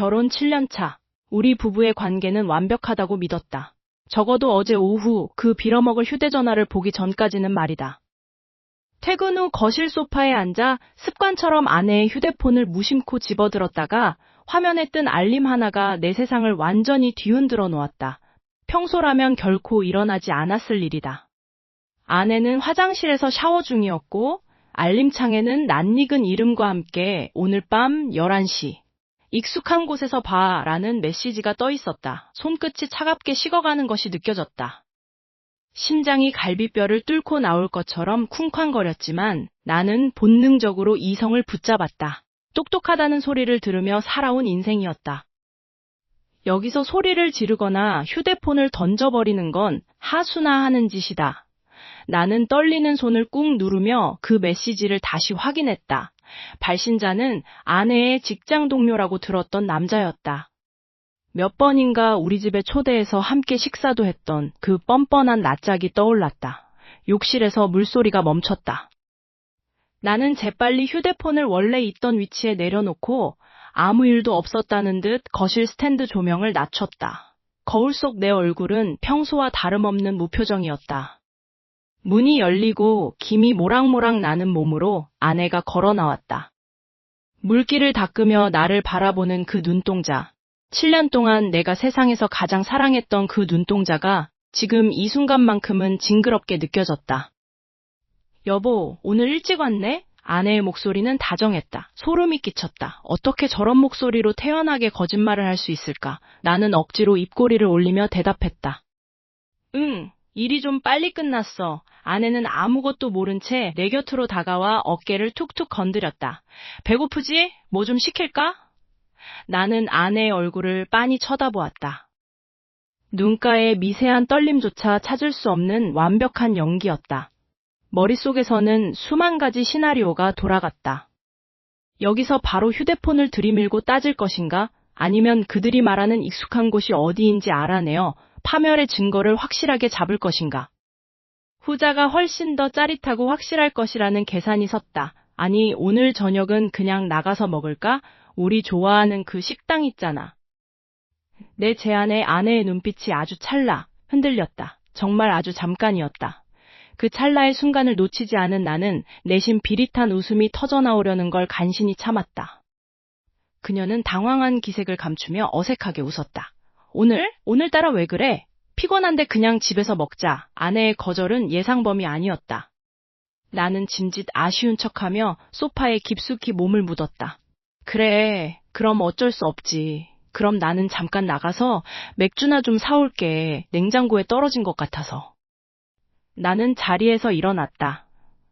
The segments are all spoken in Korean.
결혼 7년 차. 우리 부부의 관계는 완벽하다고 믿었다. 적어도 어제 오후 그 빌어먹을 휴대전화를 보기 전까지는 말이다. 퇴근 후 거실 소파에 앉아 습관처럼 아내의 휴대폰을 무심코 집어들었다가 화면에 뜬 알림 하나가 내 세상을 완전히 뒤흔들어 놓았다. 평소라면 결코 일어나지 않았을 일이다. 아내는 화장실에서 샤워 중이었고 알림창에는 낯익은 이름과 함께 오늘 밤 11시. 익숙한 곳에서 봐 라는 메시지가 떠 있었다. 손끝이 차갑게 식어가는 것이 느껴졌다. 심장이 갈비뼈를 뚫고 나올 것처럼 쿵쾅거렸지만 나는 본능적으로 이성을 붙잡았다. 똑똑하다는 소리를 들으며 살아온 인생이었다. 여기서 소리를 지르거나 휴대폰을 던져버리는 건 하수나 하는 짓이다. 나는 떨리는 손을 꾹 누르며 그 메시지를 다시 확인했다. 발신자는 아내의 직장 동료라고 들었던 남자였다. 몇 번인가 우리 집에 초대해서 함께 식사도 했던 그 뻔뻔한 낯짝이 떠올랐다. 욕실에서 물소리가 멈췄다. 나는 재빨리 휴대폰을 원래 있던 위치에 내려놓고 아무 일도 없었다는 듯 거실 스탠드 조명을 낮췄다. 거울 속 내 얼굴은 평소와 다름없는 무표정이었다. 문이 열리고 김이 모락모락 나는 몸으로 아내가 걸어 나왔다. 물기를 닦으며 나를 바라보는 그 눈동자. 7년 동안 내가 세상에서 가장 사랑했던 그 눈동자가 지금 이 순간만큼은 징그럽게 느껴졌다. 여보, 오늘 일찍 왔네? 아내의 목소리는 다정했다. 소름이 끼쳤다. 어떻게 저런 목소리로 태연하게 거짓말을 할 수 있을까? 나는 억지로 입꼬리를 올리며 대답했다. 응, 일이 좀 빨리 끝났어. 아내는 아무것도 모른 채 내 곁으로 다가와 어깨를 툭툭 건드렸다. 배고프지? 뭐 좀 시킬까? 나는 아내의 얼굴을 빤히 쳐다보았다. 눈가에 미세한 떨림조차 찾을 수 없는 완벽한 연기였다. 머릿속에서는 수만 가지 시나리오가 돌아갔다. 여기서 바로 휴대폰을 들이밀고 따질 것인가? 아니면 그들이 말하는 익숙한 곳이 어디인지 알아내어 파멸의 증거를 확실하게 잡을 것인가? 후자가 훨씬 더 짜릿하고 확실할 것이라는 계산이 섰다. 아니, 오늘 저녁은 그냥 나가서 먹을까? 우리 좋아하는 그 식당 있잖아. 내 제안에 아내의 눈빛이 아주 찰나 흔들렸다. 정말 아주 잠깐이었다. 그 찰나의 순간을 놓치지 않은 나는 내심 비릿한 웃음이 터져나오려는 걸 간신히 참았다. 그녀는 당황한 기색을 감추며 어색하게 웃었다. 오늘따라 왜 그래? 피곤한데 그냥 집에서 먹자. 아내의 거절은 예상 범위 아니었다. 나는 짐짓 아쉬운 척하며 소파에 깊숙이 몸을 묻었다. 그래, 그럼 어쩔 수 없지. 그럼 나는 잠깐 나가서 맥주나 좀 사올게. 냉장고에 떨어진 것 같아서. 나는 자리에서 일어났다.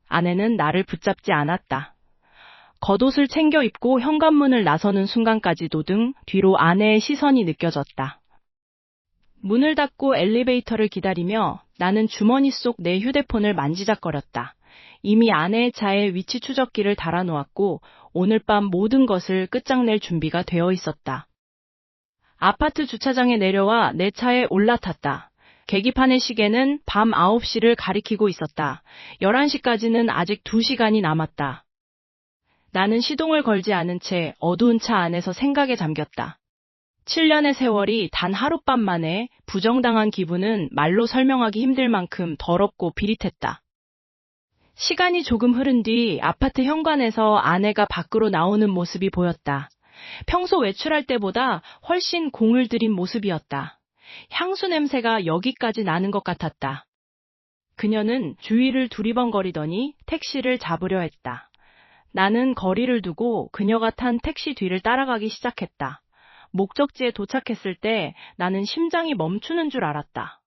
아내는 나를 붙잡지 않았다. 겉옷을 챙겨 입고 현관문을 나서는 순간까지도 등 뒤로 아내의 시선이 느껴졌다. 문을 닫고 엘리베이터를 기다리며 나는 주머니 속 내 휴대폰을 만지작거렸다. 이미 아내의 차에 위치 추적기를 달아놓았고 오늘 밤 모든 것을 끝장낼 준비가 되어 있었다. 아파트 주차장에 내려와 내 차에 올라탔다. 계기판의 시계는 밤 9시를 가리키고 있었다. 11시까지는 아직 2시간이 남았다. 나는 시동을 걸지 않은 채 어두운 차 안에서 생각에 잠겼다. 7년의 세월이 단 하룻밤 만에 부정당한 기분은 말로 설명하기 힘들 만큼 더럽고 비릿했다. 시간이 조금 흐른 뒤 아파트 현관에서 아내가 밖으로 나오는 모습이 보였다. 평소 외출할 때보다 훨씬 공을 들인 모습이었다. 향수 냄새가 여기까지 나는 것 같았다. 그녀는 주위를 두리번거리더니 택시를 잡으려 했다. 나는 거리를 두고 그녀가 탄 택시 뒤를 따라가기 시작했다. 목적지에 도착했을 때 나는 심장이 멈추는 줄 알았다.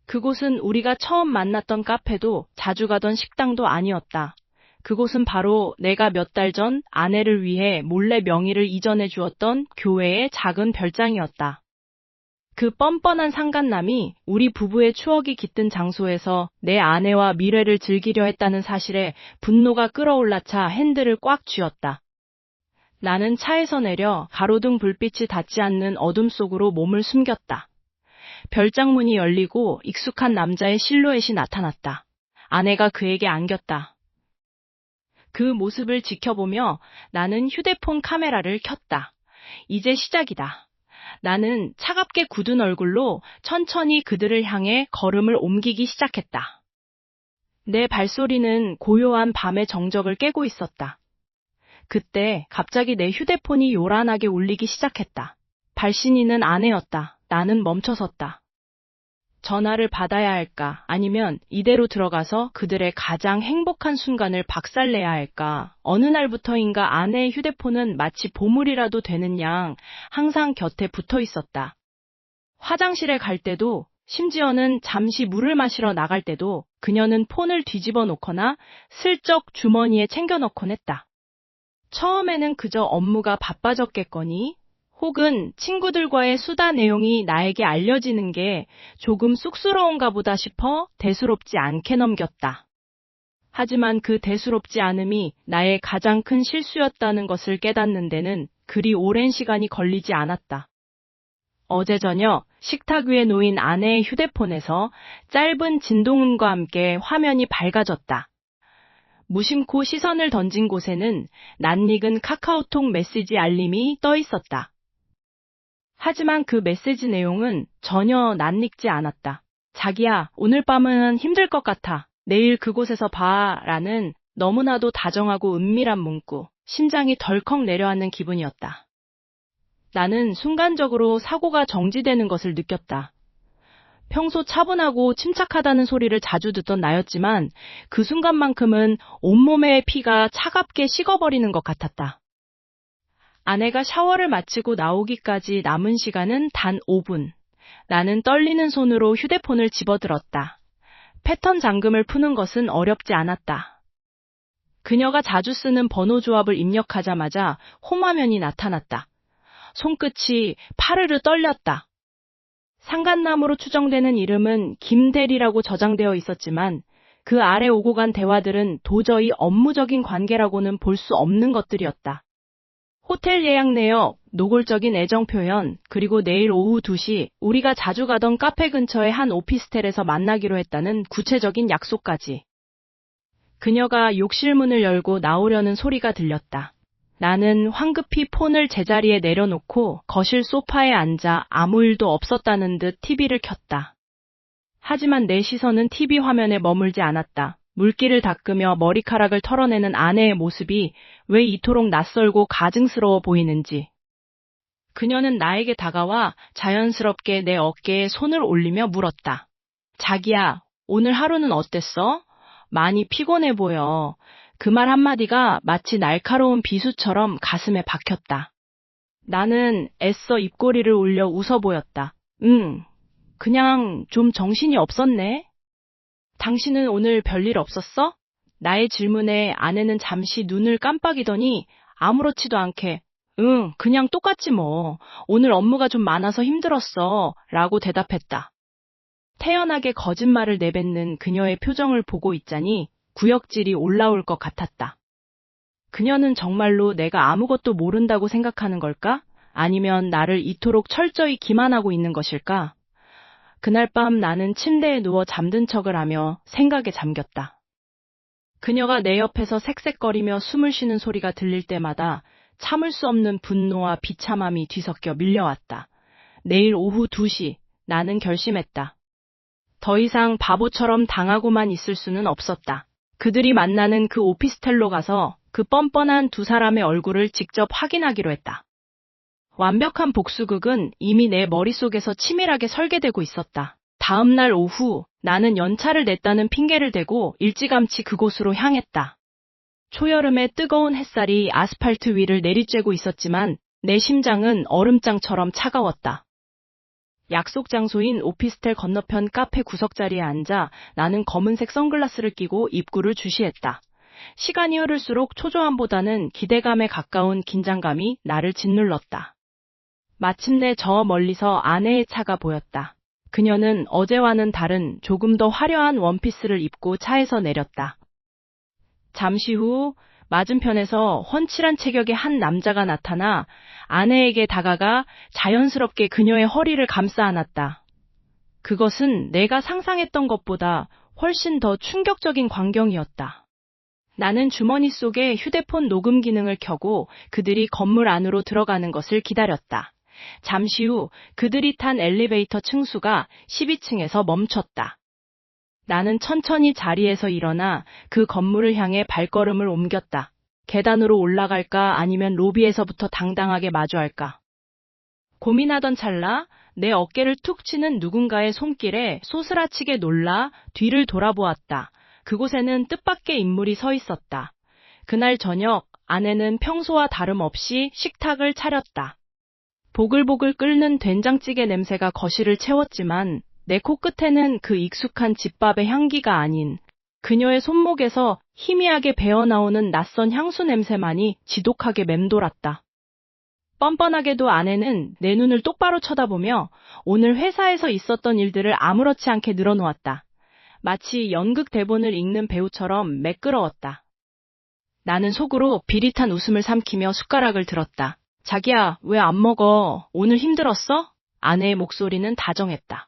그곳은 우리가 처음 만났던 카페도 자주 가던 식당도 아니었다. 그곳은 바로 내가 몇 달 전 아내를 위해 몰래 명의를 이전해 주었던 교회의 작은 별장이었다. 그 뻔뻔한 상간남이 우리 부부의 추억이 깃든 장소에서 내 아내와 미래를 즐기려 했다는 사실에 분노가 끌어올라 차 핸들을 꽉 쥐었다. 나는 차에서 내려 가로등 불빛이 닿지 않는 어둠 속으로 몸을 숨겼다. 별장 문이 열리고 익숙한 남자의 실루엣이 나타났다. 아내가 그에게 안겼다. 그 모습을 지켜보며 나는 휴대폰 카메라를 켰다. 이제 시작이다. 나는 차갑게 굳은 얼굴로 천천히 그들을 향해 걸음을 옮기기 시작했다. 내 발소리는 고요한 밤의 정적을 깨고 있었다. 그때 갑자기 내 휴대폰이 요란하게 울리기 시작했다. 발신인은 아내였다. 나는 멈춰섰다. 전화를 받아야 할까? 아니면 이대로 들어가서 그들의 가장 행복한 순간을 박살내야 할까? 어느 날부터인가 아내의 휴대폰은 마치 보물이라도 되는 양 항상 곁에 붙어 있었다. 화장실에 갈 때도, 심지어는 잠시 물을 마시러 나갈 때도 그녀는 폰을 뒤집어 놓거나 슬쩍 주머니에 챙겨 넣곤 했다. 처음에는 그저 업무가 바빠졌겠거니, 혹은 친구들과의 수다 내용이 나에게 알려지는 게 조금 쑥스러운가 보다 싶어 대수롭지 않게 넘겼다. 하지만 그 대수롭지 않음이 나의 가장 큰 실수였다는 것을 깨닫는 데는 그리 오랜 시간이 걸리지 않았다. 어제 저녁 식탁 위에 놓인 아내의 휴대폰에서 짧은 진동음과 함께 화면이 밝아졌다. 무심코 시선을 던진 곳에는 낯익은 카카오톡 메시지 알림이 떠 있었다. 하지만 그 메시지 내용은 전혀 낯익지 않았다. 자기야, 오늘 밤은 힘들 것 같아. 내일 그곳에서 봐. 라는 너무나도 다정하고 은밀한 문구. 심장이 덜컥 내려앉는 기분이었다. 나는 순간적으로 사고가 정지되는 것을 느꼈다. 평소 차분하고 침착하다는 소리를 자주 듣던 나였지만 그 순간만큼은 온몸의 피가 차갑게 식어버리는 것 같았다. 아내가 샤워를 마치고 나오기까지 남은 시간은 단 5분. 나는 떨리는 손으로 휴대폰을 집어들었다. 패턴 잠금을 푸는 것은 어렵지 않았다. 그녀가 자주 쓰는 번호 조합을 입력하자마자 홈화면이 나타났다. 손끝이 파르르 떨렸다. 상간남으로 추정되는 이름은 김대리라고 저장되어 있었지만 그 아래 오고 간 대화들은 도저히 업무적인 관계라고는 볼 수 없는 것들이었다. 호텔 예약 내역, 노골적인 애정 표현, 그리고 내일 오후 2시 우리가 자주 가던 카페 근처의 한 오피스텔에서 만나기로 했다는 구체적인 약속까지. 그녀가 욕실 문을 열고 나오려는 소리가 들렸다. 나는 황급히 폰을 제자리에 내려놓고 거실 소파에 앉아 아무 일도 없었다는 듯 TV를 켰다. 하지만 내 시선은 TV 화면에 머물지 않았다. 물기를 닦으며 머리카락을 털어내는 아내의 모습이 왜 이토록 낯설고 가증스러워 보이는지. 그녀는 나에게 다가와 자연스럽게 내 어깨에 손을 올리며 물었다. 자기야, 오늘 하루는 어땠어? 많이 피곤해 보여. 그 말 한마디가 마치 날카로운 비수처럼 가슴에 박혔다. 나는 애써 입꼬리를 올려 웃어 보였다. 그냥 좀 정신이 없었네. 당신은 오늘 별일 없었어? 나의 질문에 아내는 잠시 눈을 깜빡이더니 아무렇지도 않게 그냥 똑같지 뭐. 오늘 업무가 좀 많아서 힘들었어. 라고 대답했다. 태연하게 거짓말을 내뱉는 그녀의 표정을 보고 있자니 구역질이 올라올 것 같았다. 그녀는 정말로 내가 아무것도 모른다고 생각하는 걸까? 아니면 나를 이토록 철저히 기만하고 있는 것일까? 그날 밤 나는 침대에 누워 잠든 척을 하며 생각에 잠겼다. 그녀가 내 옆에서 색색거리며 숨을 쉬는 소리가 들릴 때마다 참을 수 없는 분노와 비참함이 뒤섞여 밀려왔다. 내일 오후 2시 나는 결심했다. 더 이상 바보처럼 당하고만 있을 수는 없었다. 그들이 만나는 그 오피스텔로 가서 그 뻔뻔한 두 사람의 얼굴을 직접 확인하기로 했다. 완벽한 복수극은 이미 내 머릿속에서 치밀하게 설계되고 있었다. 다음 날 오후 나는 연차를 냈다는 핑계를 대고 일찌감치 그곳으로 향했다. 초여름의 뜨거운 햇살이 아스팔트 위를 내리쬐고 있었지만 내 심장은 얼음장처럼 차가웠다. 약속 장소인 오피스텔 건너편 카페 구석자리에 앉아 나는 검은색 선글라스를 끼고 입구를 주시했다. 시간이 흐를수록 초조함보다는 기대감에 가까운 긴장감이 나를 짓눌렀다. 마침내 저 멀리서 아내의 차가 보였다. 그녀는 어제와는 다른 조금 더 화려한 원피스를 입고 차에서 내렸다. 잠시 후 맞은편에서 훤칠한 체격의 한 남자가 나타나 아내에게 다가가 자연스럽게 그녀의 허리를 감싸 안았다. 그것은 내가 상상했던 것보다 훨씬 더 충격적인 광경이었다. 나는 주머니 속에 휴대폰 녹음 기능을 켜고 그들이 건물 안으로 들어가는 것을 기다렸다. 잠시 후 그들이 탄 엘리베이터 층수가 12층에서 멈췄다. 나는 천천히 자리에서 일어나 그 건물을 향해 발걸음을 옮겼다. 계단으로 올라갈까 아니면 로비에서부터 당당하게 마주할까. 고민하던 찰나 내 어깨를 툭 치는 누군가의 손길에 소스라치게 놀라 뒤를 돌아보았다. 그곳에는 뜻밖의 인물이 서 있었다. 그날 저녁 아내는 평소와 다름없이 식탁을 차렸다. 보글보글 끓는 된장찌개 냄새가 거실을 채웠지만 내 코끝에는 그 익숙한 집밥의 향기가 아닌 그녀의 손목에서 희미하게 배어나오는 낯선 향수 냄새만이 지독하게 맴돌았다. 뻔뻔하게도 아내는 내 눈을 똑바로 쳐다보며 오늘 회사에서 있었던 일들을 아무렇지 않게 늘어놓았다. 마치 연극 대본을 읽는 배우처럼 매끄러웠다. 나는 속으로 비릿한 웃음을 삼키며 숟가락을 들었다. 자기야, 왜 안 먹어? 오늘 힘들었어? 아내의 목소리는 다정했다.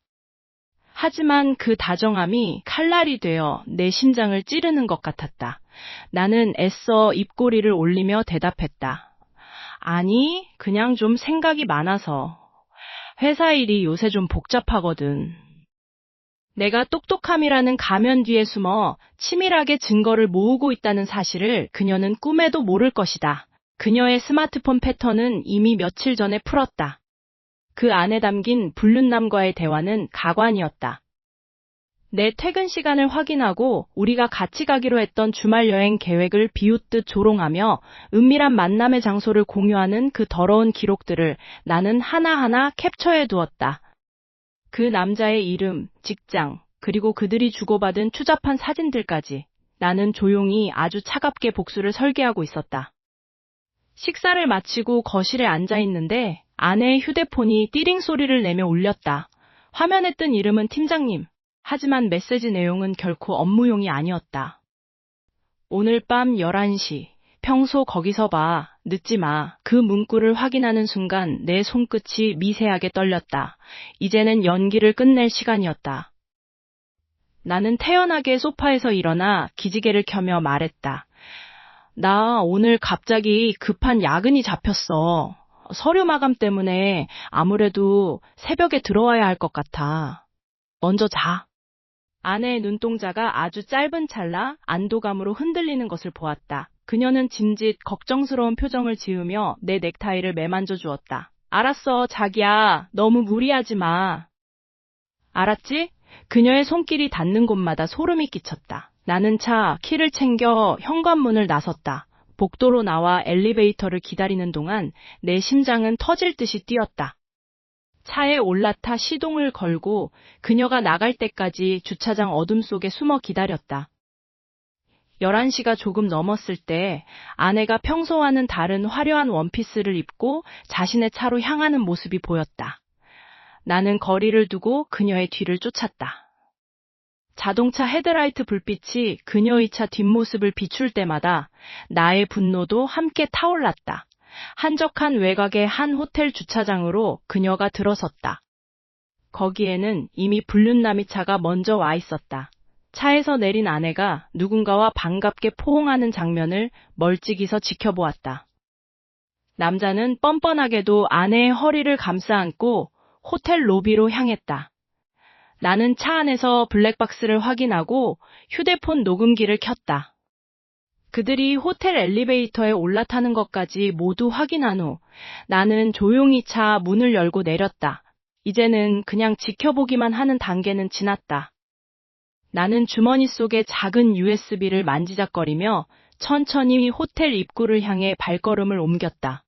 하지만 그 다정함이 칼날이 되어 내 심장을 찌르는 것 같았다. 나는 애써 입꼬리를 올리며 대답했다. 아니, 그냥 좀 생각이 많아서. 회사 일이 요새 좀 복잡하거든. 내가 똑똑함이라는 가면 뒤에 숨어 치밀하게 증거를 모으고 있다는 사실을 그녀는 꿈에도 모를 것이다. 그녀의 스마트폰 패턴은 이미 며칠 전에 풀었다. 그 안에 담긴 불륜남과의 대화는 가관이었다. 내 퇴근 시간을 확인하고 우리가 같이 가기로 했던 주말 여행 계획을 비웃듯 조롱하며 은밀한 만남의 장소를 공유하는 그 더러운 기록들을 나는 하나하나 캡처해 두었다. 그 남자의 이름, 직장, 그리고 그들이 주고받은 추잡한 사진들까지 나는 조용히 아주 차갑게 복수를 설계하고 있었다. 식사를 마치고 거실에 앉아 있는데 아내의 휴대폰이 띠링 소리를 내며 울렸다. 화면에 뜬 이름은 팀장님. 하지만 메시지 내용은 결코 업무용이 아니었다. 오늘 밤 11시. 평소 거기서 봐. 늦지 마. 그 문구를 확인하는 순간 내 손끝이 미세하게 떨렸다. 이제는 연기를 끝낼 시간이었다. 나는 태연하게 소파에서 일어나 기지개를 켜며 말했다. 나 오늘 갑자기 급한 야근이 잡혔어. 서류 마감 때문에 아무래도 새벽에 들어와야 할 것 같아. 먼저 자. 아내의 눈동자가 아주 짧은 찰나 안도감으로 흔들리는 것을 보았다. 그녀는 짐짓 걱정스러운 표정을 지으며 내 넥타이를 매만져 주었다. 알았어, 자기야. 너무 무리하지 마. 알았지? 그녀의 손길이 닿는 곳마다 소름이 끼쳤다. 나는 차 키를 챙겨 현관문을 나섰다. 복도로 나와 엘리베이터를 기다리는 동안 내 심장은 터질 듯이 뛰었다. 차에 올라타 시동을 걸고 그녀가 나갈 때까지 주차장 어둠 속에 숨어 기다렸다. 11시가 조금 넘었을 때 아내가 평소와는 다른 화려한 원피스를 입고 자신의 차로 향하는 모습이 보였다. 나는 거리를 두고 그녀의 뒤를 쫓았다. 자동차 헤드라이트 불빛이 그녀의 차 뒷모습을 비출 때마다 나의 분노도 함께 타올랐다. 한적한 외곽의 한 호텔 주차장으로 그녀가 들어섰다. 거기에는 이미 불륜남이 차가 먼저 와 있었다. 차에서 내린 아내가 누군가와 반갑게 포옹하는 장면을 멀찍이서 지켜보았다. 남자는 뻔뻔하게도 아내의 허리를 감싸 안고 호텔 로비로 향했다. 나는 차 안에서 블랙박스를 확인하고 휴대폰 녹음기를 켰다. 그들이 호텔 엘리베이터에 올라타는 것까지 모두 확인한 후 나는 조용히 차 문을 열고 내렸다. 이제는 그냥 지켜보기만 하는 단계는 지났다. 나는 주머니 속의 작은 USB를 만지작거리며 천천히 호텔 입구를 향해 발걸음을 옮겼다.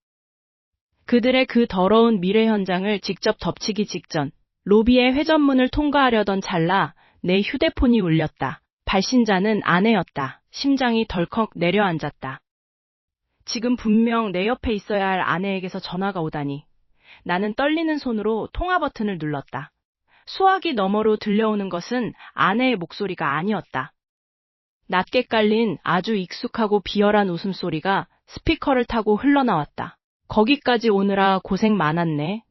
그들의 그 더러운 미래 현장을 직접 덮치기 직전 로비의 회전문을 통과하려던 찰나 내 휴대폰이 울렸다. 발신자는 아내였다. 심장이 덜컥 내려앉았다. 지금 분명 내 옆에 있어야 할 아내에게서 전화가 오다니. 나는 떨리는 손으로 통화 버튼을 눌렀다. 수화기 너머로 들려오는 것은 아내의 목소리가 아니었다. 낮게 깔린 아주 익숙하고 비열한 웃음소리가 스피커를 타고 흘러나왔다. 거기까지 오느라 고생 많았네.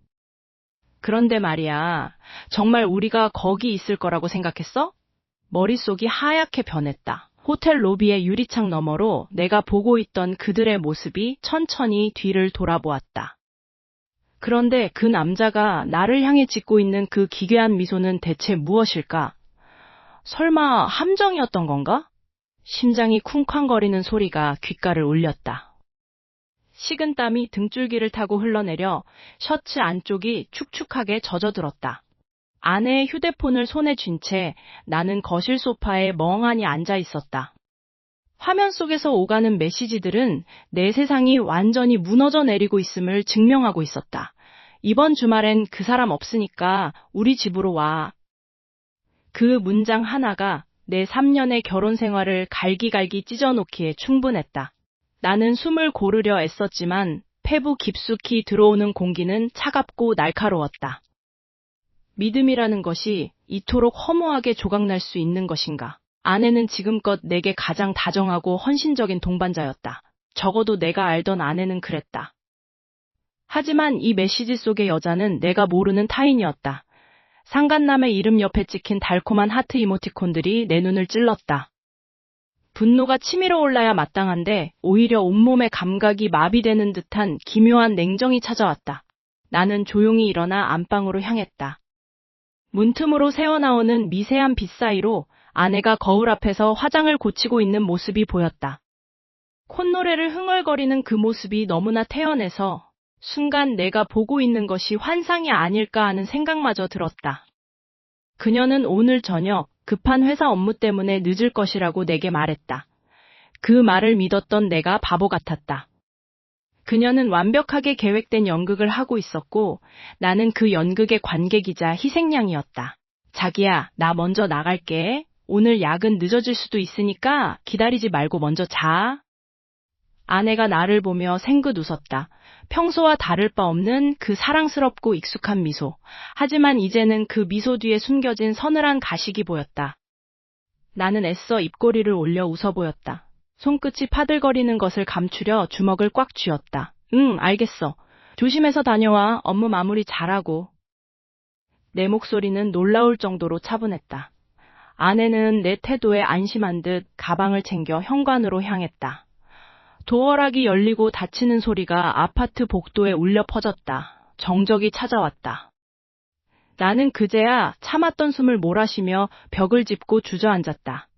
그런데 말이야, 정말 우리가 거기 있을 거라고 생각했어? 머릿속이 하얗게 변했다. 호텔 로비의 유리창 너머로 내가 보고 있던 그들의 모습이 천천히 뒤를 돌아보았다. 그런데 그 남자가 나를 향해 짓고 있는 그 기괴한 미소는 대체 무엇일까? 설마 함정이었던 건가? 심장이 쿵쾅거리는 소리가 귓가를 울렸다. 식은땀이 등줄기를 타고 흘러내려 셔츠 안쪽이 축축하게 젖어들었다. 아내의 휴대폰을 손에 쥔 채 나는 거실 소파에 멍하니 앉아 있었다. 화면 속에서 오가는 메시지들은 내 세상이 완전히 무너져 내리고 있음을 증명하고 있었다. 이번 주말엔 그 사람 없으니까 우리 집으로 와. 그 문장 하나가 내 3년의 결혼 생활을 갈기갈기 찢어놓기에 충분했다. 나는 숨을 고르려 애썼지만 폐부 깊숙이 들어오는 공기는 차갑고 날카로웠다. 믿음이라는 것이 이토록 허무하게 조각날 수 있는 것인가? 아내는 지금껏 내게 가장 다정하고 헌신적인 동반자였다. 적어도 내가 알던 아내는 그랬다. 하지만 이 메시지 속의 여자는 내가 모르는 타인이었다. 상간남의 이름 옆에 찍힌 달콤한 하트 이모티콘들이 내 눈을 찔렀다. 분노가 치밀어 올라야 마땅한데 오히려 온몸의 감각이 마비되는 듯한 기묘한 냉정이 찾아왔다. 나는 조용히 일어나 안방으로 향했다. 문틈으로 새어나오는 미세한 빛 사이로 아내가 거울 앞에서 화장을 고치고 있는 모습이 보였다. 콧노래를 흥얼거리는 그 모습이 너무나 태연해서 순간 내가 보고 있는 것이 환상이 아닐까 하는 생각마저 들었다. 그녀는 오늘 저녁 급한 회사 업무 때문에 늦을 것이라고 내게 말했다. 그 말을 믿었던 내가 바보 같았다. 그녀는 완벽하게 계획된 연극을 하고 있었고 나는 그 연극의 관객이자 희생양이었다. 자기야, 나 먼저 나갈게. 오늘 야근 늦어질 수도 있으니까 기다리지 말고 먼저 자. 아내가 나를 보며 생긋 웃었다. 평소와 다를 바 없는 그 사랑스럽고 익숙한 미소. 하지만 이제는 그 미소 뒤에 숨겨진 서늘한 가식이 보였다. 나는 애써 입꼬리를 올려 웃어 보였다. 손끝이 파들거리는 것을 감추려 주먹을 꽉 쥐었다. 응, 알겠어. 조심해서 다녀와. 업무 마무리 잘하고. 내 목소리는 놀라울 정도로 차분했다. 아내는 내 태도에 안심한 듯 가방을 챙겨 현관으로 향했다. 도어락이 열리고 닫히는 소리가 아파트 복도에 울려 퍼졌다. 정적이 찾아왔다. 나는 그제야 참았던 숨을 몰아쉬며 벽을 짚고 주저앉았다.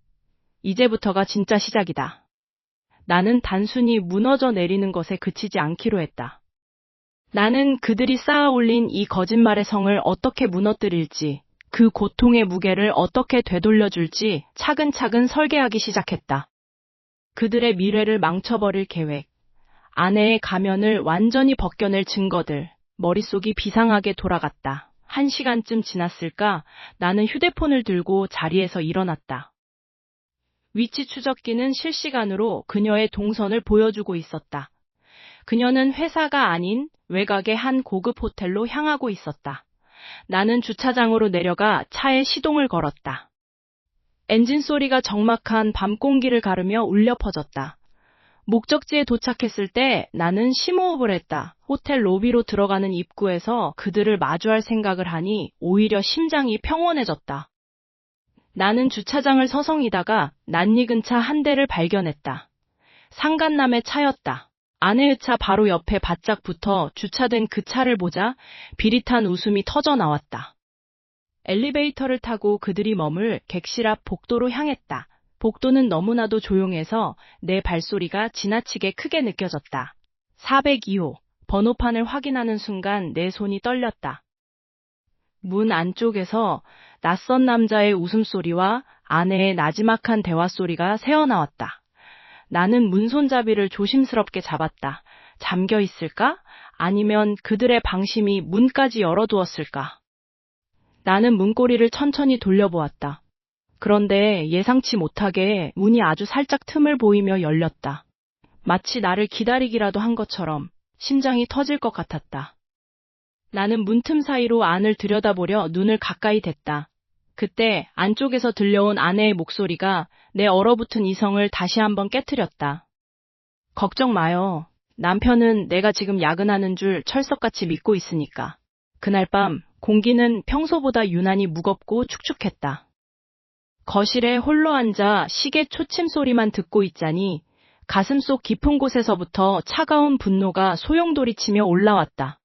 이제부터가 진짜 시작이다. 나는 단순히 무너져 내리는 것에 그치지 않기로 했다. 나는 그들이 쌓아 올린 이 거짓말의 성을 어떻게 무너뜨릴지, 그 고통의 무게를 어떻게 되돌려줄지 차근차근 설계하기 시작했다. 그들의 미래를 망쳐버릴 계획, 아내의 가면을 완전히 벗겨낼 증거들, 머릿속이 비상하게 돌아갔다. 1시간쯤 지났을까? 나는 휴대폰을 들고 자리에서 일어났다. 위치 추적기는 실시간으로 그녀의 동선을 보여주고 있었다. 그녀는 회사가 아닌 외곽의 한 고급 호텔로 향하고 있었다. 나는 주차장으로 내려가 차에 시동을 걸었다. 엔진 소리가 적막한 밤 공기를 가르며 울려 퍼졌다. 목적지에 도착했을 때 나는 심호흡을 했다. 호텔 로비로 들어가는 입구에서 그들을 마주할 생각을 하니 오히려 심장이 평온해졌다. 나는 주차장을 서성이다가 낯익은 차 한 대를 발견했다. 상간남의 차였다. 아내의 차 바로 옆에 바짝 붙어 주차된 그 차를 보자 비릿한 웃음이 터져 나왔다. 엘리베이터를 타고 그들이 머물 객실 앞 복도로 향했다. 복도는 너무나도 조용해서 내 발소리가 지나치게 크게 느껴졌다. 402호. 번호판을 확인하는 순간 내 손이 떨렸다. 문 안쪽에서 낯선 남자의 웃음소리와 아내의 나지막한 대화소리가 새어나왔다. 나는 문손잡이를 조심스럽게 잡았다. 잠겨 있을까? 아니면 그들의 방심이 문까지 열어두었을까? 나는 문고리를 천천히 돌려보았다. 그런데 예상치 못하게 문이 아주 살짝 틈을 보이며 열렸다. 마치 나를 기다리기라도 한 것처럼 심장이 터질 것 같았다. 나는 문틈 사이로 안을 들여다보려 눈을 가까이 댔다. 그때 안쪽에서 들려온 아내의 목소리가 내 얼어붙은 이성을 다시 한번 깨트렸다. 걱정 마요. 남편은 내가 지금 야근하는 줄 철석같이 믿고 있으니까. 그날 밤 공기는 평소보다 유난히 무겁고 축축했다. 거실에 홀로 앉아 시계 초침 소리만 듣고 있자니 가슴속 깊은 곳에서부터 차가운 분노가 소용돌이치며 올라왔다.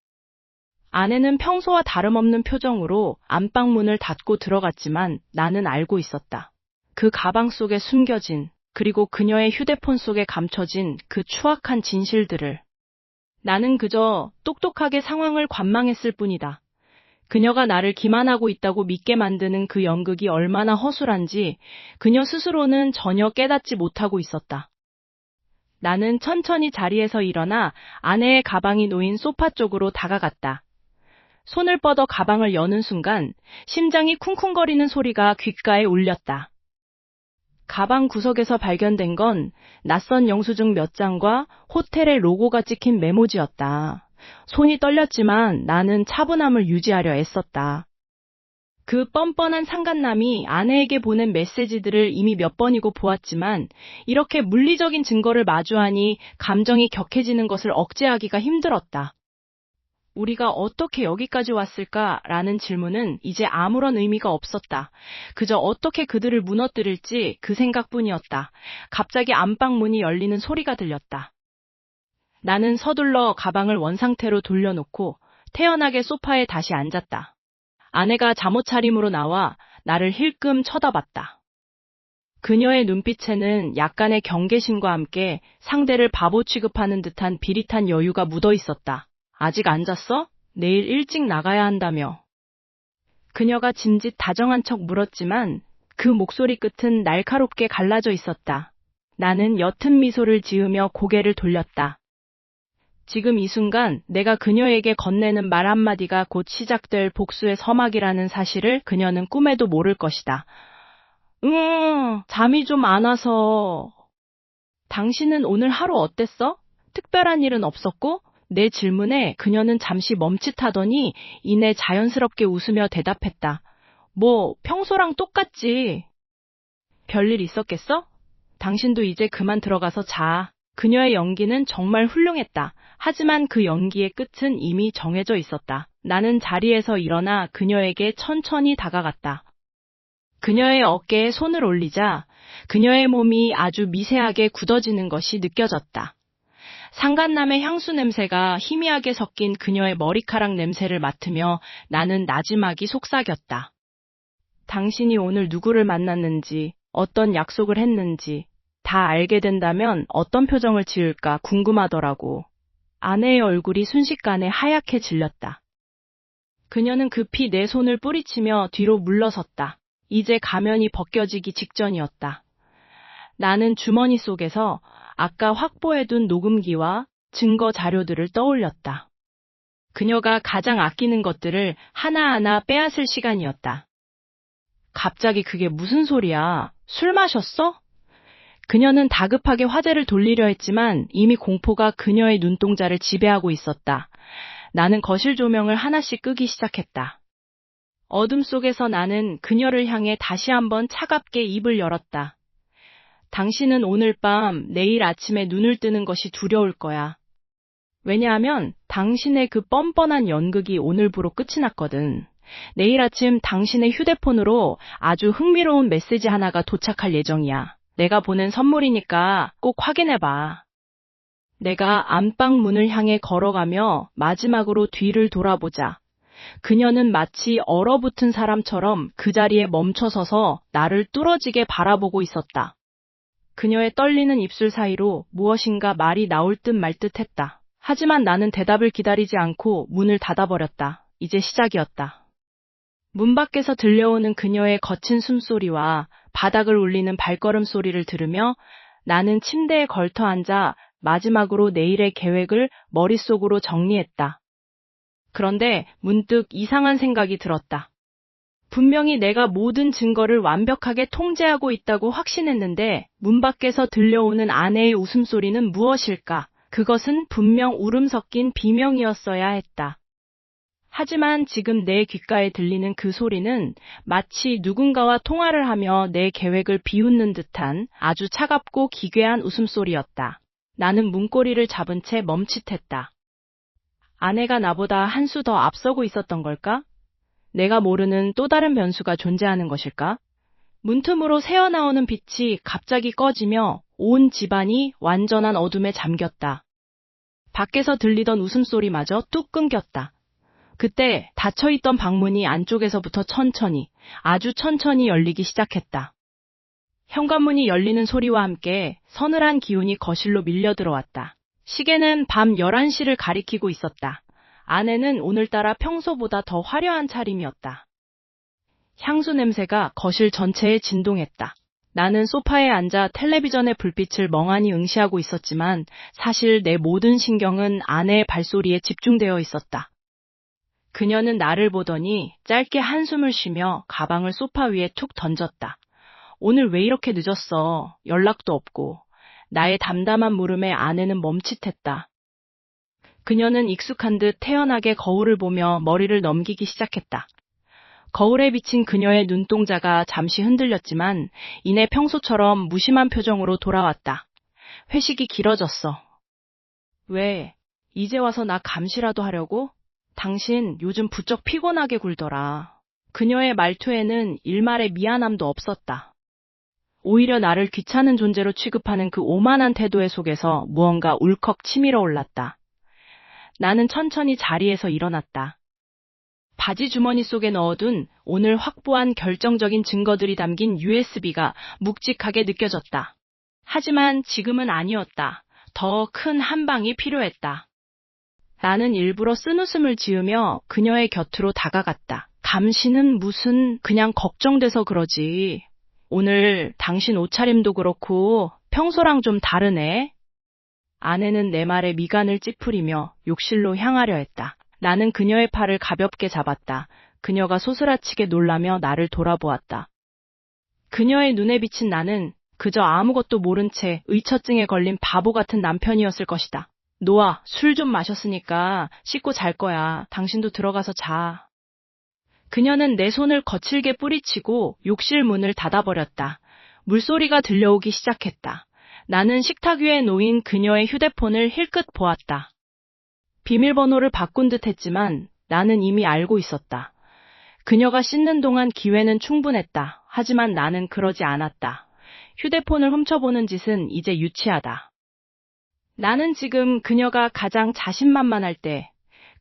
아내는 평소와 다름없는 표정으로 안방문을 닫고 들어갔지만 나는 알고 있었다. 그 가방 속에 숨겨진, 그리고 그녀의 휴대폰 속에 감춰진 그 추악한 진실들을. 나는 그저 똑똑하게 상황을 관망했을 뿐이다. 그녀가 나를 기만하고 있다고 믿게 만드는 그 연극이 얼마나 허술한지 그녀 스스로는 전혀 깨닫지 못하고 있었다. 나는 천천히 자리에서 일어나 아내의 가방이 놓인 소파 쪽으로 다가갔다. 손을 뻗어 가방을 여는 순간 심장이 쿵쿵거리는 소리가 귓가에 울렸다. 가방 구석에서 발견된 건 낯선 영수증 몇 장과 호텔의 로고가 찍힌 메모지였다. 손이 떨렸지만 나는 차분함을 유지하려 애썼다. 그 뻔뻔한 상간남이 아내에게 보낸 메시지들을 이미 몇 번이고 보았지만 이렇게 물리적인 증거를 마주하니 감정이 격해지는 것을 억제하기가 힘들었다. 우리가 어떻게 여기까지 왔을까라는 질문은 이제 아무런 의미가 없었다. 그저 어떻게 그들을 무너뜨릴지 그 생각뿐이었다. 갑자기 안방 문이 열리는 소리가 들렸다. 나는 서둘러 가방을 원상태로 돌려놓고 태연하게 소파에 다시 앉았다. 아내가 잠옷 차림으로 나와 나를 힐끔 쳐다봤다. 그녀의 눈빛에는 약간의 경계심과 함께 상대를 바보 취급하는 듯한 비릿한 여유가 묻어 있었다. 아직 안 잤어? 내일 일찍 나가야 한다며. 그녀가 짐짓 다정한 척 물었지만 그 목소리 끝은 날카롭게 갈라져 있었다. 나는 옅은 미소를 지으며 고개를 돌렸다. 지금 이 순간 내가 그녀에게 건네는 말 한마디가 곧 시작될 복수의 서막이라는 사실을 그녀는 꿈에도 모를 것이다. 잠이 좀 안 와서. 당신은 오늘 하루 어땠어? 특별한 일은 없었고? 내 질문에 그녀는 잠시 멈칫하더니 이내 자연스럽게 웃으며 대답했다. 뭐 평소랑 똑같지. 별일 있었겠어? 당신도 이제 그만 들어가서 자. 그녀의 연기는 정말 훌륭했다. 하지만 그 연기의 끝은 이미 정해져 있었다. 나는 자리에서 일어나 그녀에게 천천히 다가갔다. 그녀의 어깨에 손을 올리자 그녀의 몸이 아주 미세하게 굳어지는 것이 느껴졌다. 상간남의 향수 냄새가 희미하게 섞인 그녀의 머리카락 냄새를 맡으며 나는 나지막이 속삭였다. 당신이 오늘 누구를 만났는지, 어떤 약속을 했는지 다 알게 된다면 어떤 표정을 지을까 궁금하더라고. 아내의 얼굴이 순식간에 하얗게 질렸다. 그녀는 급히 내 손을 뿌리치며 뒤로 물러섰다. 이제 가면이 벗겨지기 직전이었다. 나는 주머니 속에서 아까 확보해둔 녹음기와 증거 자료들을 떠올렸다. 그녀가 가장 아끼는 것들을 하나하나 빼앗을 시간이었다. 갑자기 그게 무슨 소리야? 술 마셨어? 그녀는 다급하게 화제를 돌리려 했지만 이미 공포가 그녀의 눈동자를 지배하고 있었다. 나는 거실 조명을 하나씩 끄기 시작했다. 어둠 속에서 나는 그녀를 향해 다시 한번 차갑게 입을 열었다. 당신은 오늘 밤, 내일 아침에 눈을 뜨는 것이 두려울 거야. 왜냐하면 당신의 그 뻔뻔한 연극이 오늘부로 끝이 났거든. 내일 아침 당신의 휴대폰으로 아주 흥미로운 메시지 하나가 도착할 예정이야. 내가 보낸 선물이니까 꼭 확인해봐. 내가 안방 문을 향해 걸어가며 마지막으로 뒤를 돌아보자. 그녀는 마치 얼어붙은 사람처럼 그 자리에 멈춰서서 나를 뚫어지게 바라보고 있었다. 그녀의 떨리는 입술 사이로 무엇인가 말이 나올 듯 말 듯 했다. 하지만 나는 대답을 기다리지 않고 문을 닫아버렸다. 이제 시작이었다. 문 밖에서 들려오는 그녀의 거친 숨소리와 바닥을 울리는 발걸음 소리를 들으며 나는 침대에 걸터 앉아 마지막으로 내일의 계획을 머릿속으로 정리했다. 그런데 문득 이상한 생각이 들었다. 분명히 내가 모든 증거를 완벽하게 통제하고 있다고 확신했는데 문 밖에서 들려오는 아내의 웃음소리는 무엇일까? 그것은 분명 울음 섞인 비명이었어야 했다. 하지만 지금 내 귓가에 들리는 그 소리는 마치 누군가와 통화를 하며 내 계획을 비웃는 듯한 아주 차갑고 기괴한 웃음소리였다. 나는 문고리를 잡은 채 멈칫했다. 아내가 나보다 한 수 더 앞서고 있었던 걸까? 내가 모르는 또 다른 변수가 존재하는 것일까? 문틈으로 새어나오는 빛이 갑자기 꺼지며 온 집안이 완전한 어둠에 잠겼다. 밖에서 들리던 웃음소리마저 뚝 끊겼다. 그때 닫혀있던 방문이 안쪽에서부터 천천히, 아주 천천히 열리기 시작했다. 현관문이 열리는 소리와 함께 서늘한 기운이 거실로 밀려 들어왔다. 시계는 밤 11시를 가리키고 있었다. 안에는 오늘따라 평소보다 더 화려한 차림이었다. 향수 냄새가 거실 전체에 진동했다. 나는 소파에 앉아 텔레비전의 불빛을 멍하니 응시하고 있었지만 사실 내 모든 신경은 아내의 발소리에 집중되어 있었다. 그녀는 나를 보더니 짧게 한숨을 쉬며 가방을 소파 위에 툭 던졌다. 오늘 왜 이렇게 늦었어? 연락도 없고. 나의 담담한 물음에 아내는 멈칫했다. 그녀는 익숙한 듯 태연하게 거울을 보며 머리를 넘기기 시작했다. 거울에 비친 그녀의 눈동자가 잠시 흔들렸지만 이내 평소처럼 무심한 표정으로 돌아왔다. 회식이 길어졌어. 왜? 이제 와서 나 감시라도 하려고? 당신 요즘 부쩍 피곤하게 굴더라. 그녀의 말투에는 일말의 미안함도 없었다. 오히려 나를 귀찮은 존재로 취급하는 그 오만한 태도의 속에서 무언가 울컥 치밀어 올랐다. 나는 천천히 자리에서 일어났다. 바지 주머니 속에 넣어둔 오늘 확보한 결정적인 증거들이 담긴 USB가 묵직하게 느껴졌다. 하지만 지금은 아니었다. 더 큰 한 방이 필요했다. 나는 일부러 쓴웃음을 지으며 그녀의 곁으로 다가갔다. 감시는 무슨, 그냥 걱정돼서 그러지. 오늘 당신 옷차림도 그렇고 평소랑 좀 다르네. 아내는 내 말에 미간을 찌푸리며 욕실로 향하려 했다. 나는 그녀의 팔을 가볍게 잡았다. 그녀가 소스라치게 놀라며 나를 돌아보았다. 그녀의 눈에 비친 나는 그저 아무것도 모른 채 의처증에 걸린 바보 같은 남편이었을 것이다. 노아, 술 좀 마셨으니까 씻고 잘 거야. 당신도 들어가서 자. 그녀는 내 손을 거칠게 뿌리치고 욕실 문을 닫아버렸다. 물소리가 들려오기 시작했다. 나는 식탁 위에 놓인 그녀의 휴대폰을 힐끗 보았다. 비밀번호를 바꾼 듯 했지만 나는 이미 알고 있었다. 그녀가 씻는 동안 기회는 충분했다. 하지만 나는 그러지 않았다. 휴대폰을 훔쳐보는 짓은 이제 유치하다. 나는 지금 그녀가 가장 자신만만할 때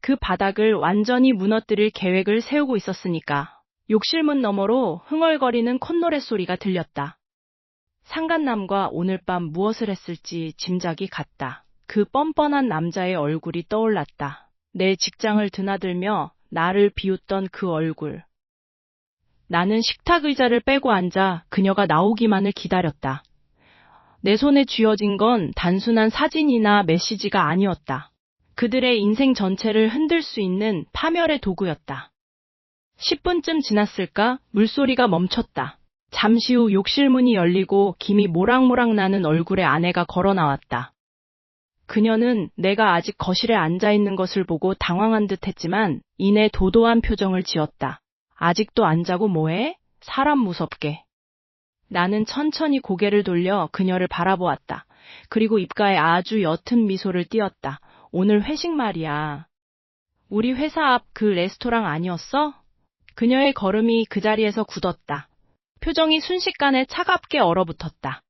그 바닥을 완전히 무너뜨릴 계획을 세우고 있었으니까. 욕실문 너머로 흥얼거리는 콧노래 소리가 들렸다. 상간남과 오늘 밤 무엇을 했을지 짐작이 갔다. 그 뻔뻔한 남자의 얼굴이 떠올랐다. 내 직장을 드나들며 나를 비웃던 그 얼굴. 나는 식탁 의자를 빼고 앉아 그녀가 나오기만을 기다렸다. 내 손에 쥐어진 건 단순한 사진이나 메시지가 아니었다. 그들의 인생 전체를 흔들 수 있는 파멸의 도구였다. 10분쯤 지났을까 물소리가 멈췄다. 잠시 후 욕실 문이 열리고 김이 모락모락 나는 얼굴의 아내가 걸어 나왔다. 그녀는 내가 아직 거실에 앉아 있는 것을 보고 당황한 듯 했지만 이내 도도한 표정을 지었다. 아직도 안 자고 뭐해? 사람 무섭게. 나는 천천히 고개를 돌려 그녀를 바라보았다. 그리고 입가에 아주 옅은 미소를 띄었다. 오늘 회식 말이야. 우리 회사 앞 그 레스토랑 아니었어? 그녀의 걸음이 그 자리에서 굳었다. 표정이 순식간에 차갑게 얼어붙었다.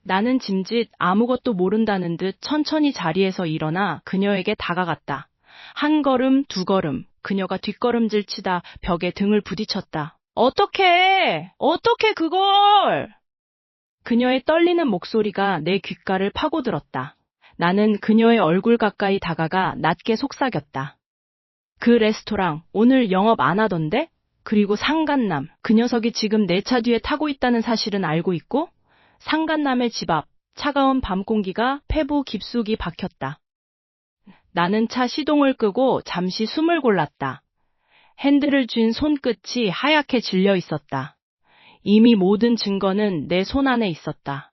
나는 짐짓 아무것도 모른다는 듯 천천히 자리에서 일어나 그녀에게 다가갔다. 한 걸음, 두 걸음, 그녀가 뒷걸음질 치다 벽에 등을 부딪혔다. 어떡해! 어떡해 그걸! 그녀의 떨리는 목소리가 내 귓가를 파고들었다. 나는 그녀의 얼굴 가까이 다가가 낮게 속삭였다. 그 레스토랑 오늘 영업 안 하던데? 그리고 상간남, 그 녀석이 지금 내 차 뒤에 타고 있다는 사실은 알고 있고? 상간남의 집 앞, 차가운 밤 공기가 폐부 깊숙이 박혔다. 나는 차 시동을 끄고 잠시 숨을 골랐다. 핸들을 쥔 손끝이 하얗게 질려 있었다. 이미 모든 증거는 내 손 안에 있었다.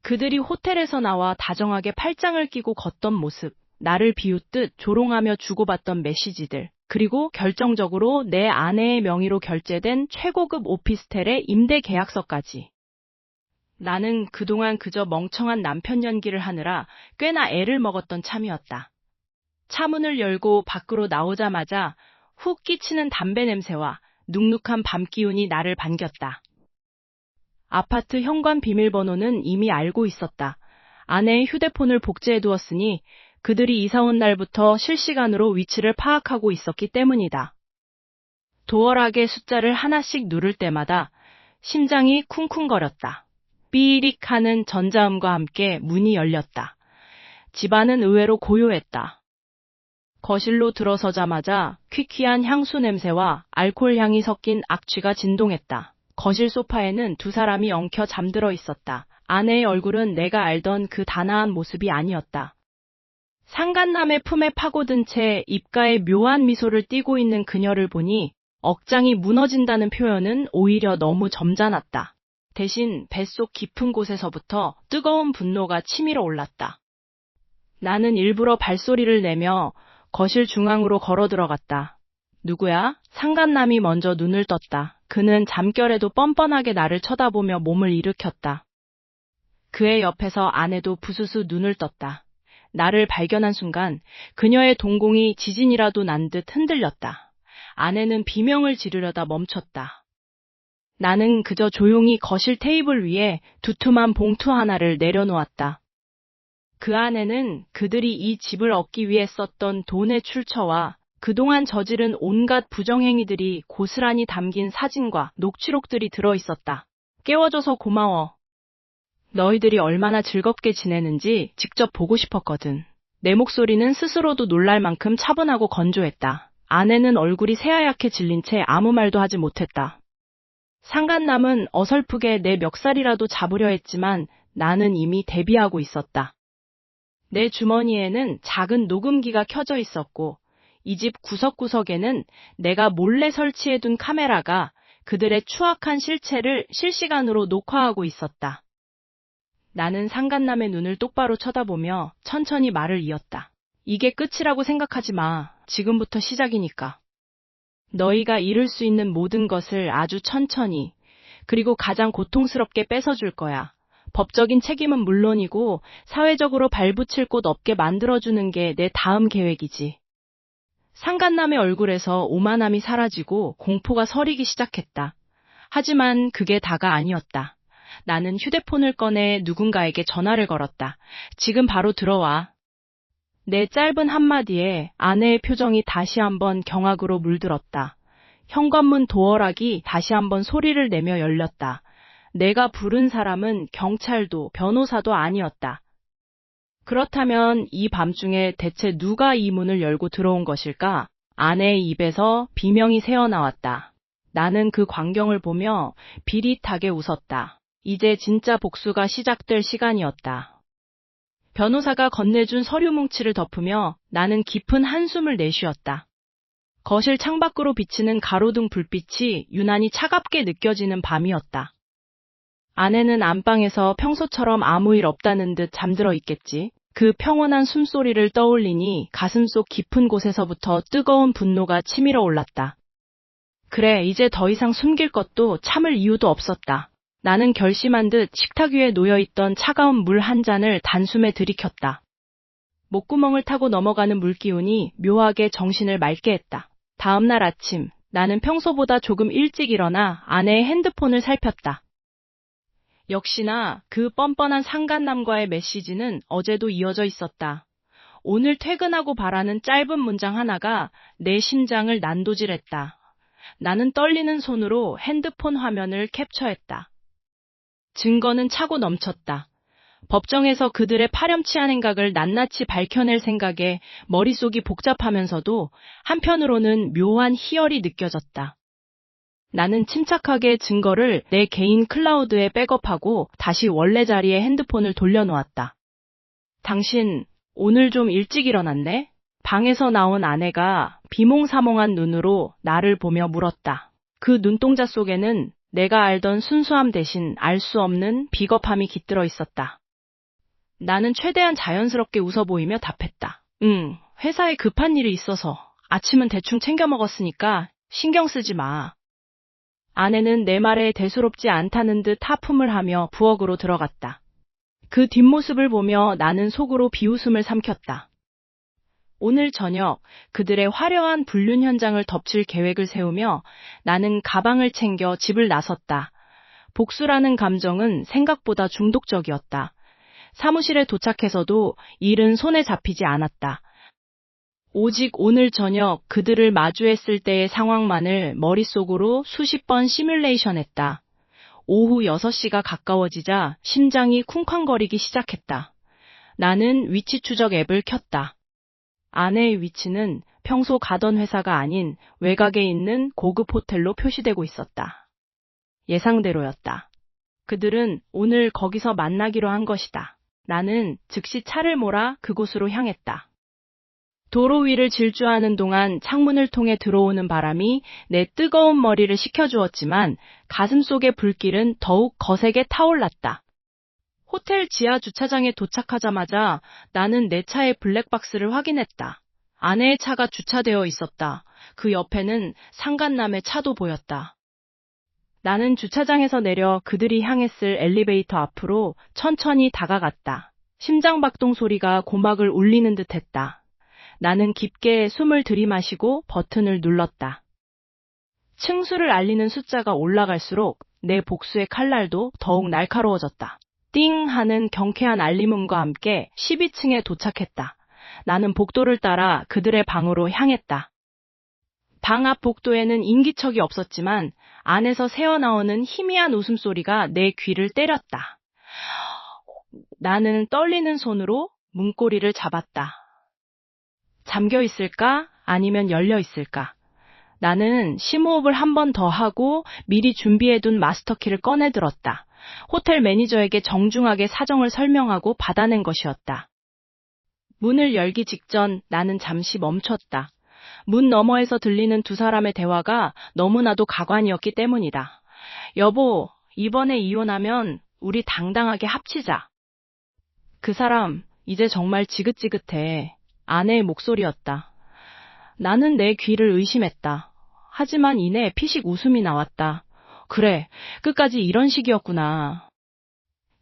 그들이 호텔에서 나와 다정하게 팔짱을 끼고 걷던 모습, 나를 비웃듯 조롱하며 주고받던 메시지들, 그리고 결정적으로 내 아내의 명의로 결제된 최고급 오피스텔의 임대 계약서까지. 나는 그동안 그저 멍청한 남편 연기를 하느라 꽤나 애를 먹었던 참이었다. 차문을 열고 밖으로 나오자마자 훅 끼치는 담배 냄새와 눅눅한 밤 기운이 나를 반겼다. 아파트 현관 비밀번호는 이미 알고 있었다. 아내의 휴대폰을 복제해두었으니 그들이 이사 온 날부터 실시간으로 위치를 파악하고 있었기 때문이다. 도어락의 숫자를 하나씩 누를 때마다 심장이 쿵쿵거렸다. 삐릭 하는 전자음과 함께 문이 열렸다. 집안은 의외로 고요했다. 거실로 들어서자마자 퀴퀴한 향수 냄새와 알코올 향이 섞인 악취가 진동했다. 거실 소파에는 두 사람이 엉켜 잠들어 있었다. 아내의 얼굴은 내가 알던 그 단아한 모습이 아니었다. 상간남의 품에 파고든 채 입가에 묘한 미소를 띠고 있는 그녀를 보니 억장이 무너진다는 표현은 오히려 너무 점잖았다. 대신 뱃속 깊은 곳에서부터 뜨거운 분노가 치밀어 올랐다. 나는 일부러 발소리를 내며 거실 중앙으로 걸어 들어갔다. 누구야? 상간남이 먼저 눈을 떴다. 그는 잠결에도 뻔뻔하게 나를 쳐다보며 몸을 일으켰다. 그의 옆에서 아내도 부스스 눈을 떴다. 나를 발견한 순간 그녀의 동공이 지진이라도 난 듯 흔들렸다. 아내는 비명을 지르려다 멈췄다. 나는 그저 조용히 거실 테이블 위에 두툼한 봉투 하나를 내려놓았다. 그 안에는 그들이 이 집을 얻기 위해 썼던 돈의 출처와 그동안 저지른 온갖 부정행위들이 고스란히 담긴 사진과 녹취록들이 들어있었다. 깨워줘서 고마워. 너희들이 얼마나 즐겁게 지내는지 직접 보고 싶었거든. 내 목소리는 스스로도 놀랄 만큼 차분하고 건조했다. 아내는 얼굴이 새하얗게 질린 채 아무 말도 하지 못했다. 상간남은 어설프게 내 멱살이라도 잡으려 했지만 나는 이미 대비하고 있었다. 내 주머니에는 작은 녹음기가 켜져 있었고 이 집 구석구석에는 내가 몰래 설치해둔 카메라가 그들의 추악한 실체를 실시간으로 녹화하고 있었다. 나는 상간남의 눈을 똑바로 쳐다보며 천천히 말을 이었다. 이게 끝이라고 생각하지 마. 지금부터 시작이니까. 너희가 이룰 수 있는 모든 것을 아주 천천히, 그리고 가장 고통스럽게 뺏어줄 거야. 법적인 책임은 물론이고 사회적으로 발붙일 곳 없게 만들어주는 게 내 다음 계획이지. 상간남의 얼굴에서 오만함이 사라지고 공포가 서리기 시작했다. 하지만 그게 다가 아니었다. 나는 휴대폰을 꺼내 누군가에게 전화를 걸었다. 지금 바로 들어와. 내 짧은 한마디에 아내의 표정이 다시 한번 경악으로 물들었다. 현관문 도어락이 다시 한번 소리를 내며 열렸다. 내가 부른 사람은 경찰도 변호사도 아니었다. 그렇다면 이 밤중에 대체 누가 이 문을 열고 들어온 것일까? 아내의 입에서 비명이 새어나왔다. 나는 그 광경을 보며 비릿하게 웃었다. 이제 진짜 복수가 시작될 시간이었다. 변호사가 건네준 서류 뭉치를 덮으며 나는 깊은 한숨을 내쉬었다. 거실 창밖으로 비치는 가로등 불빛이 유난히 차갑게 느껴지는 밤이었다. 아내는 안방에서 평소처럼 아무 일 없다는 듯 잠들어 있겠지. 그 평온한 숨소리를 떠올리니 가슴속 깊은 곳에서부터 뜨거운 분노가 치밀어 올랐다. 그래, 이제 더 이상 숨길 것도 참을 이유도 없었다. 나는 결심한 듯 식탁 위에 놓여있던 차가운 물 한 잔을 단숨에 들이켰다. 목구멍을 타고 넘어가는 물기운이 묘하게 정신을 맑게 했다. 다음 날 아침, 나는 평소보다 조금 일찍 일어나 아내의 핸드폰을 살폈다. 역시나 그 뻔뻔한 상간남과의 메시지는 어제도 이어져 있었다. 오늘 퇴근하고 바라는 짧은 문장 하나가 내 심장을 난도질했다. 나는 떨리는 손으로 핸드폰 화면을 캡처했다. 증거는 차고 넘쳤다. 법정에서 그들의 파렴치한 행각을 낱낱이 밝혀낼 생각에 머릿속이 복잡하면서도 한편으로는 묘한 희열이 느껴졌다. 나는 침착하게 증거를 내 개인 클라우드에 백업하고 다시 원래 자리에 핸드폰을 돌려놓았다. 당신, 오늘 좀 일찍 일어났네? 방에서 나온 아내가 비몽사몽한 눈으로 나를 보며 물었다. 그 눈동자 속에는 내가 알던 순수함 대신 알 수 없는 비겁함이 깃들어 있었다. 나는 최대한 자연스럽게 웃어 보이며 답했다. 회사에 급한 일이 있어서 아침은 대충 챙겨 먹었으니까 신경 쓰지 마. 아내는 내 말에 대수롭지 않다는 듯 하품을 하며 부엌으로 들어갔다. 그 뒷모습을 보며 나는 속으로 비웃음을 삼켰다. 오늘 저녁 그들의 화려한 불륜 현장을 덮칠 계획을 세우며 나는 가방을 챙겨 집을 나섰다. 복수라는 감정은 생각보다 중독적이었다. 사무실에 도착해서도 일은 손에 잡히지 않았다. 오직 오늘 저녁 그들을 마주했을 때의 상황만을 머릿속으로 수십 번 시뮬레이션했다. 오후 6시가 가까워지자 심장이 쿵쾅거리기 시작했다. 나는 위치 추적 앱을 켰다. 아내의 위치는 평소 가던 회사가 아닌 외곽에 있는 고급 호텔로 표시되고 있었다. 예상대로였다. 그들은 오늘 거기서 만나기로 한 것이다. 나는 즉시 차를 몰아 그곳으로 향했다. 도로 위를 질주하는 동안 창문을 통해 들어오는 바람이 내 뜨거운 머리를 식혀주었지만 가슴속의 불길은 더욱 거세게 타올랐다. 호텔 지하 주차장에 도착하자마자 나는 내 차의 블랙박스를 확인했다. 아내의 차가 주차되어 있었다. 그 옆에는 상간남의 차도 보였다. 나는 주차장에서 내려 그들이 향했을 엘리베이터 앞으로 천천히 다가갔다. 심장박동 소리가 고막을 울리는 듯했다. 나는 깊게 숨을 들이마시고 버튼을 눌렀다. 층수를 알리는 숫자가 올라갈수록 내 복수의 칼날도 더욱 날카로워졌다. 띵 하는 경쾌한 알림음과 함께 12층에 도착했다. 나는 복도를 따라 그들의 방으로 향했다. 방 앞 복도에는 인기척이 없었지만 안에서 새어나오는 희미한 웃음소리가 내 귀를 때렸다. 나는 떨리는 손으로 문고리를 잡았다. 잠겨 있을까? 아니면 열려 있을까? 나는 심호흡을 한 번 더 하고 미리 준비해둔 마스터키를 꺼내들었다. 호텔 매니저에게 정중하게 사정을 설명하고 받아낸 것이었다. 문을 열기 직전 나는 잠시 멈췄다. 문 너머에서 들리는 두 사람의 대화가 너무나도 가관이었기 때문이다. 여보, 이번에 이혼하면 우리 당당하게 합치자. 그 사람, 이제 정말 지긋지긋해. 아내의 목소리였다. 나는 내 귀를 의심했다. 하지만 이내 피식 웃음이 나왔다. 그래, 끝까지 이런 식이었구나.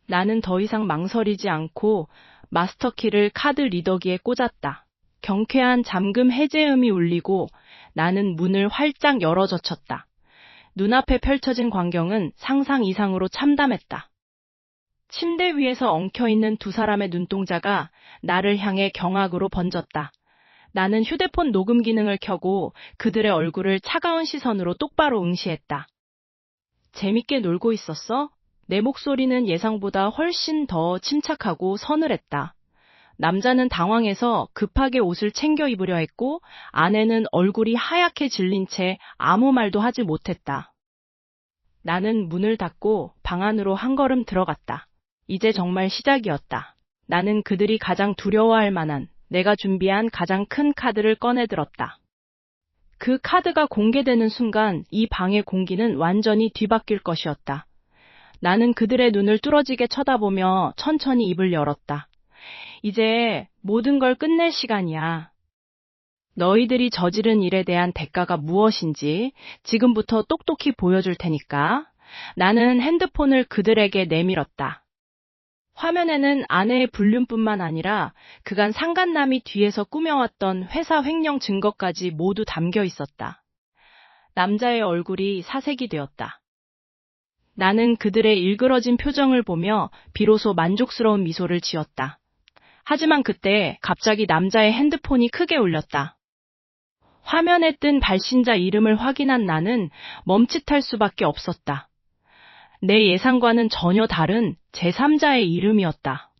나는 더 이상 망설이지 않고 마스터키를 카드 리더기에 꽂았다. 경쾌한 잠금 해제음이 울리고 나는 문을 활짝 열어젖혔다. 눈앞에 펼쳐진 광경은 상상 이상으로 참담했다. 침대 위에서 엉켜있는 두 사람의 눈동자가 나를 향해 경악으로 번졌다. 나는 휴대폰 녹음 기능을 켜고 그들의 얼굴을 차가운 시선으로 똑바로 응시했다. 재밌게 놀고 있었어? 내 목소리는 예상보다 훨씬 더 침착하고 서늘했다. 남자는 당황해서 급하게 옷을 챙겨 입으려 했고 아내는 얼굴이 하얗게 질린 채 아무 말도 하지 못했다. 나는 문을 닫고 방 안으로 한 걸음 들어갔다. 이제 정말 시작이었다. 나는 그들이 가장 두려워할 만한 내가 준비한 가장 큰 카드를 꺼내들었다. 그 카드가 공개되는 순간 이 방의 공기는 완전히 뒤바뀔 것이었다. 나는 그들의 눈을 뚫어지게 쳐다보며 천천히 입을 열었다. 이제 모든 걸 끝낼 시간이야. 너희들이 저지른 일에 대한 대가가 무엇인지 지금부터 똑똑히 보여줄 테니까. 나는 핸드폰을 그들에게 내밀었다. 화면에는 아내의 불륜뿐만 아니라 그간 상간남이 뒤에서 꾸며왔던 회사 횡령 증거까지 모두 담겨 있었다. 남자의 얼굴이 사색이 되었다. 나는 그들의 일그러진 표정을 보며 비로소 만족스러운 미소를 지었다. 하지만 그때 갑자기 남자의 핸드폰이 크게 울렸다. 화면에 뜬 발신자 이름을 확인한 나는 멈칫할 수밖에 없었다. 내 예상과는 전혀 다른 제3자의 이름이었다.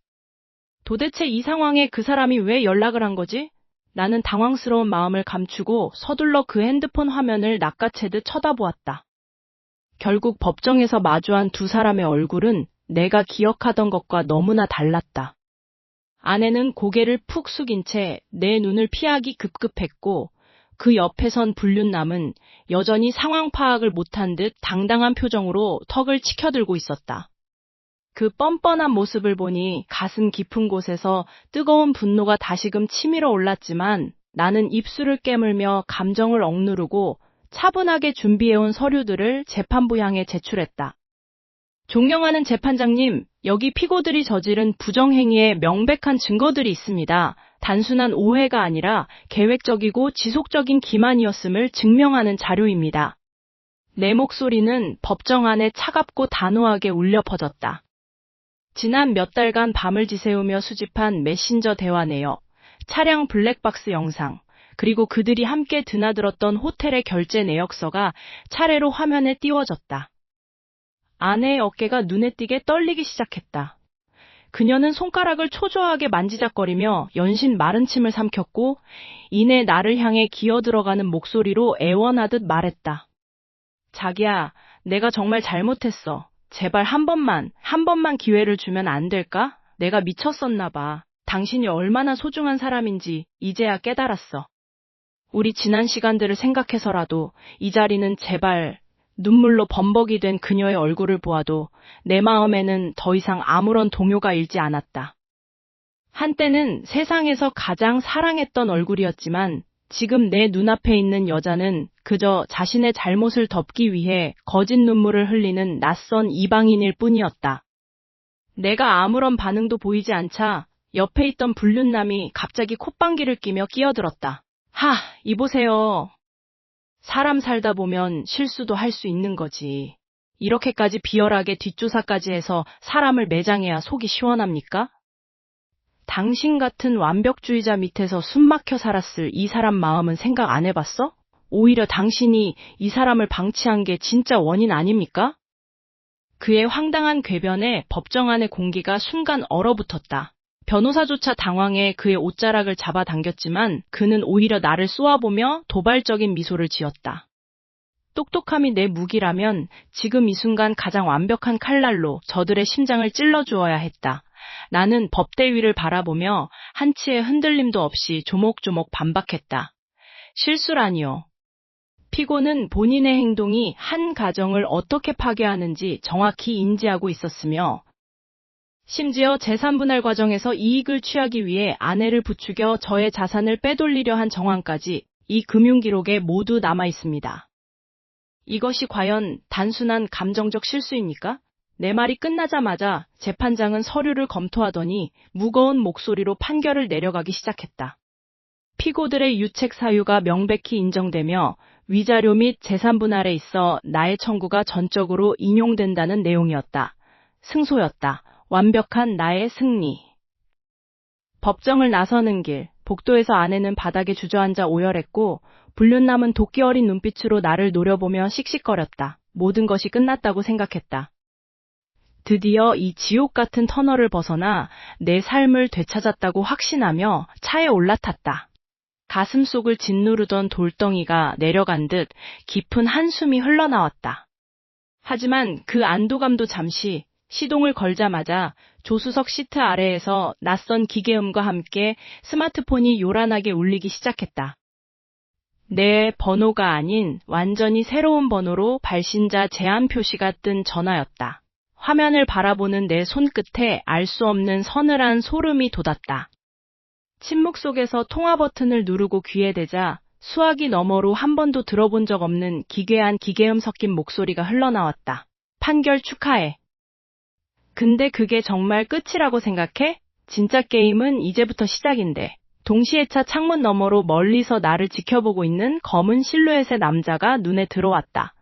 도대체 이 상황에 그 사람이 왜 연락을 한 거지? 나는 당황스러운 마음을 감추고 서둘러 그 핸드폰 화면을 낚아채듯 쳐다보았다. 결국 법정에서 마주한 두 사람의 얼굴은 내가 기억하던 것과 너무나 달랐다. 아내는 고개를 푹 숙인 채 내 눈을 피하기 급급했고 그 옆에 선 불륜남은 여전히 상황 파악을 못한 듯 당당한 표정으로 턱을 치켜들고 있었다. 그 뻔뻔한 모습을 보니 가슴 깊은 곳에서 뜨거운 분노가 다시금 치밀어 올랐지만 나는 입술을 깨물며 감정을 억누르고 차분하게 준비해온 서류들을 재판부 향해 제출했다. 존경하는 재판장님, 여기 피고들이 저지른 부정행위에 명백한 증거들이 있습니다. 단순한 오해가 아니라 계획적이고 지속적인 기만이었음을 증명하는 자료입니다. 내 목소리는 법정 안에 차갑고 단호하게 울려 퍼졌다. 지난 몇 달간 밤을 지새우며 수집한 메신저 대화 내역, 차량 블랙박스 영상, 그리고 그들이 함께 드나들었던 호텔의 결제 내역서가 차례로 화면에 띄워졌다. 아내의 어깨가 눈에 띄게 떨리기 시작했다. 그녀는 손가락을 초조하게 만지작거리며 연신 마른 침을 삼켰고 이내 나를 향해 기어들어가는 목소리로 애원하듯 말했다. 자기야, 내가 정말 잘못했어. 제발 한 번만 기회를 주면 안 될까? 내가 미쳤었나 봐. 당신이 얼마나 소중한 사람인지 이제야 깨달았어. 우리 지난 시간들을 생각해서라도 이 자리는 제발. 눈물로 범벅이 된 그녀의 얼굴을 보아도 내 마음에는 더 이상 아무런 동요가 일지 않았다. 한때는 세상에서 가장 사랑했던 얼굴이었지만 지금 내 눈앞에 있는 여자는 그저 자신의 잘못을 덮기 위해 거짓 눈물을 흘리는 낯선 이방인일 뿐이었다. 내가 아무런 반응도 보이지 않자 옆에 있던 불륜남이 갑자기 콧방귀를 끼며 끼어들었다. 이보세요. 사람 살다 보면 실수도 할 수 있는 거지. 이렇게까지 비열하게 뒷조사까지 해서 사람을 매장해야 속이 시원합니까? 당신 같은 완벽주의자 밑에서 숨막혀 살았을 이 사람 마음은 생각 안 해봤어? 오히려 당신이 이 사람을 방치한 게 진짜 원인 아닙니까? 그의 황당한 궤변에 법정 안의 공기가 순간 얼어붙었다. 변호사조차 당황해 그의 옷자락을 잡아당겼지만 그는 오히려 나를 쏘아보며 도발적인 미소를 지었다. 똑똑함이 내 무기라면 지금 이 순간 가장 완벽한 칼날로 저들의 심장을 찔러주어야 했다. 나는 법대위를 바라보며 한치의 흔들림도 없이 조목조목 반박했다. 실수라니요. 피고는 본인의 행동이 한 가정을 어떻게 파괴하는지 정확히 인지하고 있었으며 심지어 재산분할 과정에서 이익을 취하기 위해 아내를 부추겨 저의 자산을 빼돌리려 한 정황까지 이 금융기록에 모두 남아 있습니다. 이것이 과연 단순한 감정적 실수입니까? 내 말이 끝나자마자 재판장은 서류를 검토하더니 무거운 목소리로 판결을 내려가기 시작했다. 피고들의 유책 사유가 명백히 인정되며 위자료 및 재산분할에 있어 나의 청구가 전적으로 인용된다는 내용이었다. 승소였다. 완벽한 나의 승리. 법정을 나서는 길, 복도에서 아내는 바닥에 주저앉아 오열했고 불륜남은 도끼 어린 눈빛으로 나를 노려보며 씩씩거렸다. 모든 것이 끝났다고 생각했다. 드디어 이 지옥 같은 터널을 벗어나 내 삶을 되찾았다고 확신하며 차에 올라탔다. 가슴 속을 짓누르던 돌덩이가 내려간 듯 깊은 한숨이 흘러나왔다. 하지만 그 안도감도 잠시 시동을 걸자마자 조수석 시트 아래에서 낯선 기계음과 함께 스마트폰이 요란하게 울리기 시작했다. 내 번호가 아닌 완전히 새로운 번호로 발신자 제한 표시가 뜬 전화였다. 화면을 바라보는 내 손끝에 알 수 없는 서늘한 소름이 돋았다. 침묵 속에서 통화 버튼을 누르고 귀에 대자 수화기 너머로 한 번도 들어본 적 없는 기괴한 기계음 섞인 목소리가 흘러나왔다. 판결 축하해. 근데 그게 정말 끝이라고 생각해? 진짜 게임은 이제부터 시작인데. 동시에 차 창문 너머로 멀리서 나를 지켜보고 있는 검은 실루엣의 남자가 눈에 들어왔다.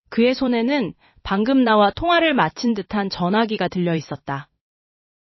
그의 손에는 방금 나와 통화를 마친 듯한 전화기가 들려 있었다.